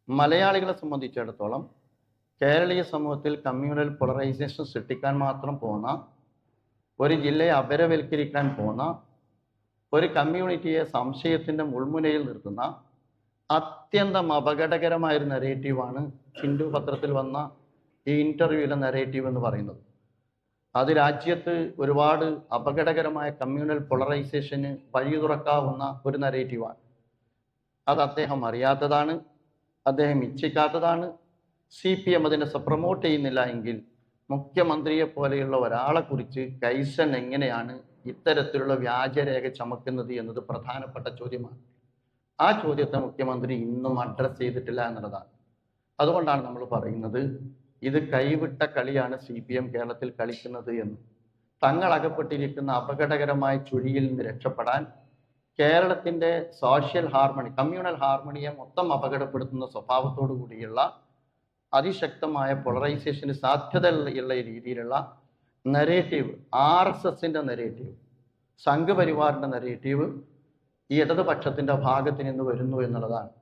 മലയാളികളെ സംബന്ധിച്ചിടത്തോളം കേരളീയ സമൂഹത്തിൽ കമ്മ്യൂണൽ പോളറൈസേഷൻ സൃഷ്ടിക്കാൻ മാത്രം പോകുന്ന, ഒരു ജില്ലയെ അപരവൽക്കരിക്കാൻ പോകുന്ന, ഒരു കമ്മ്യൂണിറ്റിയെ സംശയത്തിൻ്റെ മുൾമുനയിൽ നിർത്തുന്ന അത്യന്തം അപകടകരമായൊരു നെറേറ്റീവാണ് ഹിന്ദു പത്രത്തിൽ വന്ന ഈ ഇൻ്റർവ്യൂവിലെ നെറേറ്റീവ് എന്ന് പറയുന്നത്. അത് രാജ്യത്ത് ഒരുപാട് അപകടകരമായ കമ്മ്യൂണൽ പോളറൈസേഷന് വഴി തുറക്കാവുന്ന ഒരു നെറേറ്റീവാണ്. അത് അദ്ദേഹം അറിയാത്തതാണ്, അദ്ദേഹം ഇച്ഛിക്കാത്തതാണ്. CPM അതിനെ പ്രൊമോട്ട് ചെയ്യുന്നില്ല എങ്കിൽ മുഖ്യമന്ത്രിയെ പോലെയുള്ള ഒരാളെ കുറിച്ച് കൈസൻ എങ്ങനെയാണ് ഇത്തരത്തിലുള്ള വ്യാജരേഖ ചമക്കുന്നത് എന്നത് പ്രധാനപ്പെട്ട ചോദ്യമാണ്. ആ ചോദ്യത്തെ മുഖ്യമന്ത്രി ഇന്നും അഡ്രസ് ചെയ്തിട്ടില്ല എന്നുള്ളതാണ്. അതുകൊണ്ടാണ് നമ്മൾ പറയുന്നത് ഇത് കൈവിട്ട കളിയാണ് CPM കേരളത്തിൽ കളിക്കുന്നത് എന്ന്. തങ്ങൾ അകപ്പെട്ടിരിക്കുന്ന അപകടകരമായ ചുഴിയിൽ നിന്ന് രക്ഷപ്പെടാൻ കേരളത്തിൻ്റെ സോഷ്യൽ ഹാർമണി, കമ്മ്യൂണൽ ഹാർമണിയെ മൊത്തം അപകടപ്പെടുത്തുന്ന സ്വഭാവത്തോടു കൂടിയുള്ള അതിശക്തമായ പോളറൈസേഷന് സാധ്യതയുള്ള രീതിയിലുള്ള നെറേറ്റീവ്, RSSൻ്റെ നെറേറ്റീവ്, സംഘപരിവാറിൻ്റെ നെറേറ്റീവ് ഈ ഇടതുപക്ഷത്തിൻ്റെ ഭാഗത്ത് നിന്ന് വരുന്നു എന്നുള്ളതാണ്.